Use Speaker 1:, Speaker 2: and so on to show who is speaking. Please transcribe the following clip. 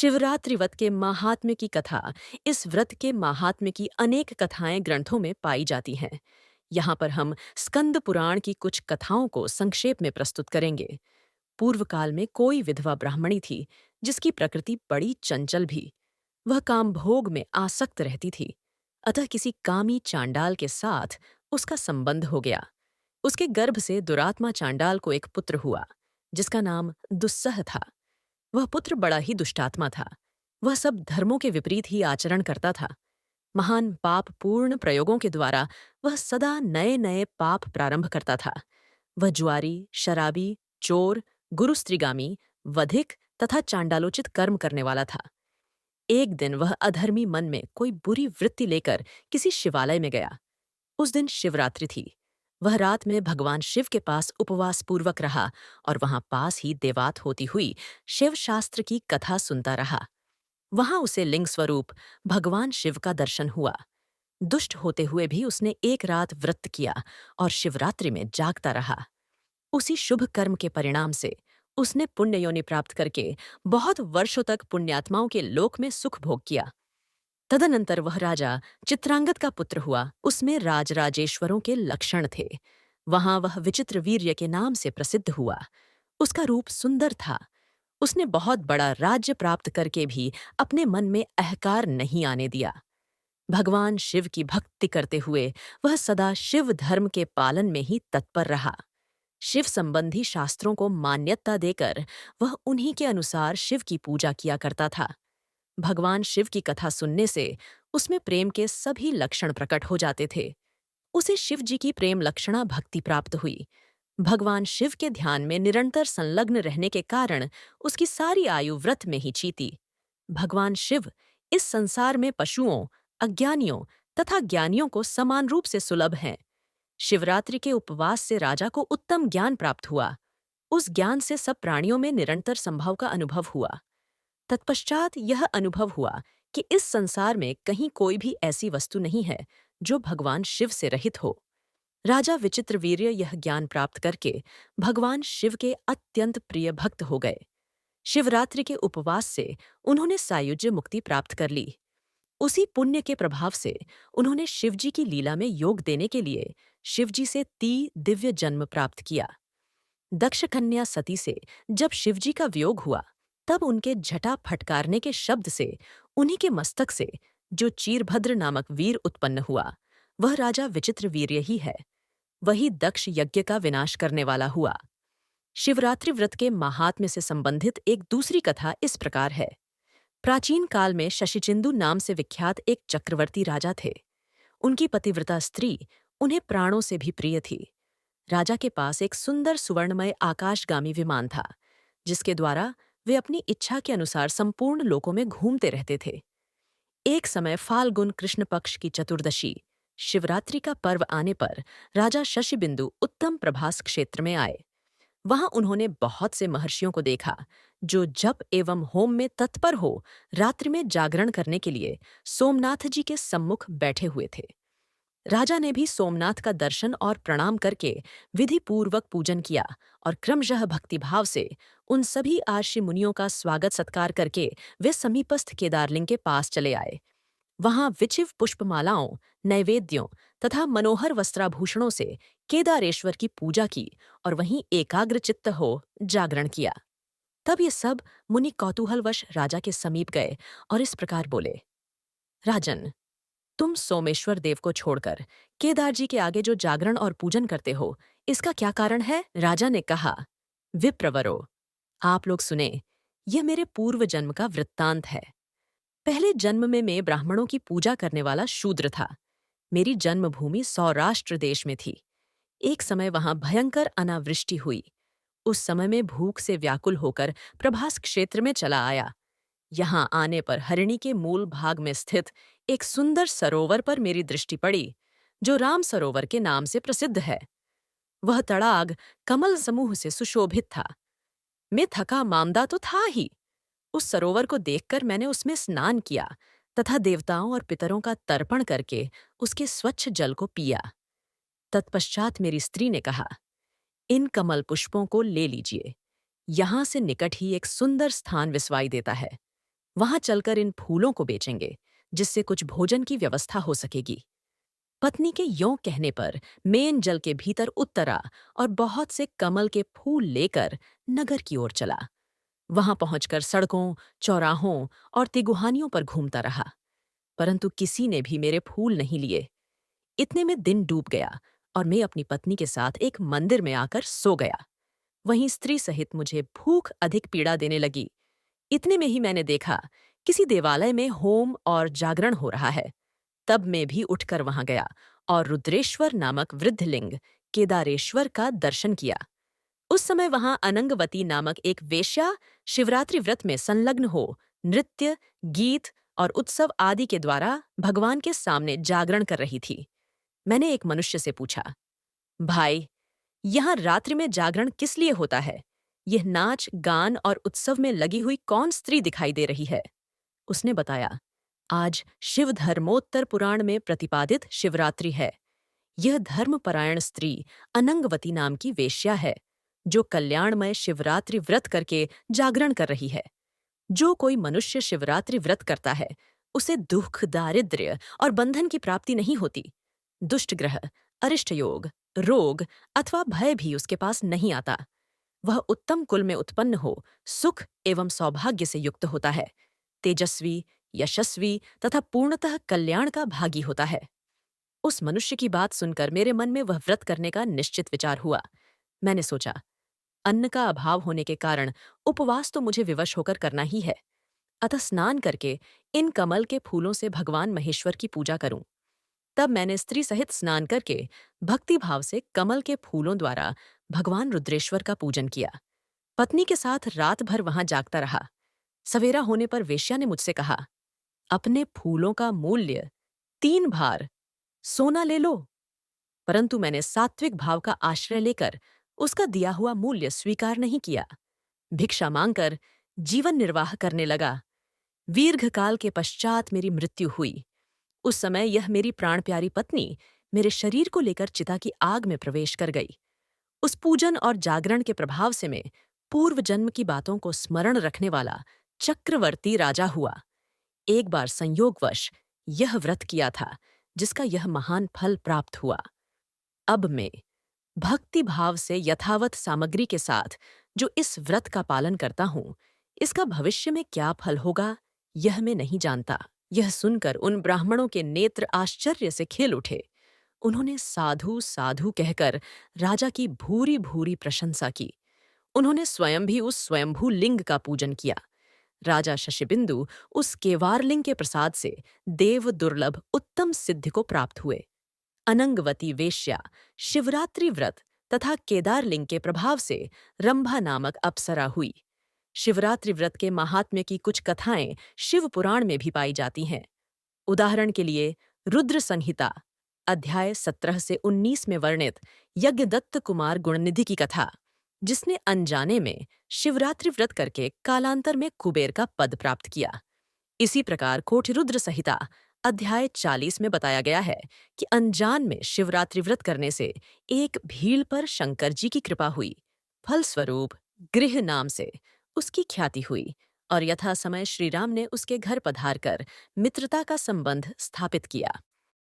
Speaker 1: शिवरात्रि व्रत के माहात्म्य की कथा। इस व्रत के माहात्म्य की अनेक कथाएं ग्रंथों में पाई जाती हैं। यहाँ पर हम स्कंद पुराण की कुछ कथाओं को संक्षेप में प्रस्तुत करेंगे। पूर्व काल में कोई विधवा ब्राह्मणी थी जिसकी प्रकृति बड़ी चंचल भी। वह काम भोग में आसक्त रहती थी। अतः किसी कामी चांडाल के साथ उसका संबंध हो गया। उसके गर्भ से दुरात्मा चांडाल को एक पुत्र हुआ जिसका नाम दुस्सह था। वह पुत्र बड़ा ही दुष्टात्मा था। वह सब धर्मों के विपरीत ही आचरण करता था। महान पाप पूर्ण प्रयोगों के द्वारा वह सदा नए नए पाप प्रारंभ करता था। वह जुआरी, शराबी, चोर, गुरुस्त्रीगामी, वधिक तथा चांडालोचित कर्म करने वाला था। एक दिन वह अधर्मी मन में कोई बुरी वृत्ति लेकर किसी शिवालय में गया। उस दिन शिवरात्रि थी। वह रात में भगवान शिव के पास उपवास पूर्वक रहा और वहां पास ही देवात होती हुई शिव शास्त्र की कथा सुनता रहा। वहां उसे लिंग स्वरूप भगवान शिव का दर्शन हुआ। दुष्ट होते हुए भी उसने एक रात व्रत किया और शिवरात्रि में जागता रहा। उसी शुभ कर्म के परिणाम से उसने पुण्य योनि प्राप्त करके बहुत वर्षों तक पुण्यात्माओं के लोक में सुख भोग किया। तदनंतर वह राजा चित्रांगद का पुत्र हुआ। उसमें राजराजेश्वरों के लक्षण थे। वहां वह विचित्र वीर्य के नाम से प्रसिद्ध हुआ। उसका रूप सुंदर था। उसने बहुत बड़ा राज्य प्राप्त करके भी अपने मन में अहंकार नहीं आने दिया। भगवान शिव की भक्ति करते हुए वह सदा शिव धर्म के पालन में ही तत्पर रहा। शिव संबंधी शास्त्रों को मान्यता देकर वह उन्हीं के अनुसार शिव की पूजा किया करता था। भगवान शिव की कथा सुनने से उसमें प्रेम के सभी लक्षण प्रकट हो जाते थे। उसे शिव जी की प्रेम लक्षणा भक्ति प्राप्त हुई। भगवान शिव के ध्यान में निरंतर संलग्न रहने के कारण उसकी सारी आयु व्रत में ही चीती। भगवान शिव इस संसार में पशुओं, अज्ञानियों तथा ज्ञानियों को समान रूप से सुलभ हैं। शिवरात्रि के उपवास से राजा को उत्तम ज्ञान प्राप्त हुआ। उस ज्ञान से सब प्राणियों में निरंतर संभव का अनुभव हुआ। तत्पश्चात यह अनुभव हुआ कि इस संसार में कहीं कोई भी ऐसी वस्तु नहीं है जो भगवान शिव से रहित हो। राजा विचित्रवीर्य यह ज्ञान प्राप्त करके भगवान शिव के अत्यंत प्रिय भक्त हो गए। शिवरात्रि के उपवास से उन्होंने सायुज्य मुक्ति प्राप्त कर ली। उसी पुण्य के प्रभाव से उन्होंने शिवजी की लीला में योग देने के लिए शिवजी से दिव्य जन्म प्राप्त किया। दक्ष कन्या सती से जब शिवजी का वियोग हुआ तब उनके जटा फटकारने के शब्द से उन्हीं के मस्तक से जो चीरभद्र नामक वीर उत्पन्न हुआ, वह राजा विचित्रवीर्य ही है। वही दक्ष यज्ञ का विनाश करने वाला हुआ। शिवरात्रि व्रत के महात्म्य से संबंधित एक दूसरी कथा इस प्रकार है। प्राचीन काल में शशिचिंदु नाम से विख्यात एक चक्रवर्ती राजा थे। उनकी पतिव्रता स्त्री उन्हें प्राणों से भी प्रिय थी। राजा के पास एक सुंदर सुवर्णमय आकाशगामी विमान था जिसके द्वारा वे अपनी इच्छा के अनुसार संपूर्ण लोकों में घूमते रहते थे। एक समय फाल्गुन कृष्ण पक्ष की चतुर्दशी शिवरात्रि का पर्व आने पर राजा शशिबिंदु उत्तम प्रभास क्षेत्र में आए। वहां उन्होंने बहुत से महर्षियों को देखा जो जप एवं होम में तत्पर हो रात्रि में जागरण करने के लिए सोमनाथ जी के सम्मुख बैठे हुए थे। राजा ने भी सोमनाथ का दर्शन और प्रणाम करके विधि पूर्वक पूजन किया और क्रमशः भक्तिभाव से उन सभी आर्षि मुनियों का स्वागत सत्कार करके वे समीपस्थ केदारलिंग के पास चले आए। वहां विचिव पुष्पमालाओं, नैवेद्यों तथा मनोहर वस्त्राभूषणों से केदारेश्वर की पूजा की और वहीं एकाग्रचित्त हो जागरण किया। तब ये सब मुनि कौतूहलवश राजा के समीप गए और इस प्रकार बोले, राजन, तुम सोमेश्वर देव को छोड़कर केदार जी के आगे जो जागरण और पूजन करते हो, इसका क्या कारण है? राजा ने कहा, विप्रवरो, आप लोग सुने, यह मेरे पूर्व जन्म का वृत्तांत है। पहले जन्म में मैं ब्राह्मणों की पूजा करने वाला शूद्र था। मेरी जन्मभूमि सौराष्ट्र देश में थी। एक समय वहां भयंकर अनावृष्टि हुई। उस समय में भूख से व्याकुल होकर प्रभास क्षेत्र में चला आया। यहाँ आने पर हरिणी के मूल भाग में स्थित एक सुंदर सरोवर पर मेरी दृष्टि पड़ी, जो राम सरोवर के नाम से प्रसिद्ध है। वह तड़ाग कमल समूह से सुशोभित था। मैं थका मांदा तो था ही। उस सरोवर को देखकर मैंने उसमें स्नान किया तथा देवताओं और पितरों का तर्पण करके उसके स्वच्छ जल को पिया। तत्पश्चात मेरी स्त्री ने कहा, इन कमल पुष्पों को ले लीजिए। यहाँ से निकट ही एक सुंदर स्थान विस्वाई देता है। वहां चलकर इन फूलों को बेचेंगे, जिससे कुछ भोजन की व्यवस्था हो सकेगी। पत्नी के यों कहने पर मेन जल के भीतर उतरा और बहुत से कमल के फूल लेकर नगर की ओर चला। वहां पहुंचकर सड़कों, चौराहों और तिगुहानियों पर घूमता रहा, परंतु किसी ने भी मेरे फूल नहीं लिए। इतने में दिन डूब गया और मैं अपनी पत्नी के साथ एक मंदिर में आकर सो गया। वहीं स्त्री सहित मुझे भूख अधिक पीड़ा देने लगी। इतने में ही मैंने देखा किसी देवालय में होम और जागरण हो रहा है। तब मैं भी उठकर वहां गया और रुद्रेश्वर नामक वृद्धलिंग केदारेश्वर का दर्शन किया। उस समय वहां अनंगवती नामक एक वेश्या शिवरात्रि व्रत में संलग्न हो नृत्य, गीत और उत्सव आदि के द्वारा भगवान के सामने जागरण कर रही थी। मैंने एक मनुष्य से पूछा, भाई, यहाँ रात्रि में जागरण किस लिए होता है? यह नाच, गान और उत्सव में लगी हुई कौन स्त्री दिखाई दे रही है? उसने बताया, आज शिव धर्मोत्तर पुराण में प्रतिपादित शिवरात्रि है। यह धर्मपरायण स्त्री अनंगवती नाम की वेश्या है, जो कल्याणमय शिवरात्रि व्रत करके जागरण कर रही है। जो कोई मनुष्य शिवरात्रि व्रत करता है, उसे दुख, दारिद्र्य और बंधन की प्राप्ति नहीं होती। दुष्ट ग्रह, अरिष्ट योग, रोग अथवा भय भी उसके पास नहीं आता। वह उत्तम कुल में उत्पन्न हो सुख एवं सौभाग्य से युक्त होता है, तेजस्वी, यशस्वी तथा पूर्णतः कल्याण का भागी होता है। उस मनुष्य की बात सुनकर मेरे मन में वह व्रत करने का निश्चित विचार हुआ। मैंने सोचा, अन्न का अभाव होने के कारण उपवास तो मुझे विवश होकर करना ही है, अतः स्नान करके इन कमल के फूलों से भगवान महेश्वर की पूजा करूं। तब मैंने स्त्री सहित स्नान करके भक्ति भाव से कमल के फूलों द्वारा भगवान रुद्रेश्वर का पूजन किया। पत्नी के साथ रात भर वहां जागता रहा। सवेरा होने पर वेश्या ने मुझसे कहा, अपने फूलों का मूल्य 3 भार सोना ले लो। परंतु मैंने सात्विक भाव का आश्रय लेकर उसका दिया हुआ मूल्य स्वीकार नहीं किया। भिक्षा मांगकर जीवन निर्वाह करने लगा। दीर्घकाल के पश्चात मेरी मृत्यु हुई। उस समय यह मेरी प्राण प्यारी पत्नी मेरे शरीर को लेकर चिता की आग में प्रवेश कर गई। उस पूजन और जागरण के प्रभाव से मैं पूर्व जन्म की बातों को स्मरण रखने वाला चक्रवर्ती राजा हुआ। एक बार संयोगवश यह व्रत किया था, जिसका यह महान फल प्राप्त हुआ। अब मैं भक्ति भाव से यथावत सामग्री के साथ जो इस व्रत का पालन करता हूँ, इसका भविष्य में क्या फल होगा, यह मैं नहीं जानता। यह सुनकर उन ब्राह्मणों के नेत्र आश्चर्य से खेल उठे। उन्होंने साधु साधु कहकर राजा की भूरी भूरी प्रशंसा की। उन्होंने स्वयं भी उस स्वयंभू लिंग का पूजन किया। राजा शशिबिंदु उस केवारलिंग के प्रसाद से देव दुर्लभ उत्तम सिद्धि को प्राप्त हुए। अनंगवती वेश्या शिवरात्रि व्रत तथा केदारलिंग के प्रभाव से रंभा नामक अप्सरा हुई। शिवरात्रि व्रत के महात्म्य की कुछ कथाएं शिव पुराण में भी पाई जाती हैं। उदाहरण के लिए रुद्र संहिता अध्याय 17 से 19 में वर्णित यज्ञदत्त कुमार गुणनिधि की कथा, जिसने अनजाने में शिवरात्रि व्रत करके कालांतर में कुबेर का पद प्राप्त किया। इसी प्रकार कोटिरुद्र संहिता अध्याय 40 में बताया गया है कि अनजान में शिवरात्रि व्रत करने से एक भील पर शंकर जी की कृपा हुई। फलस्वरूप गृह नाम से उसकी ख्याति हुई और यथा समय श्रीराम ने उसके घर पधार कर मित्रता का संबंध स्थापित किया।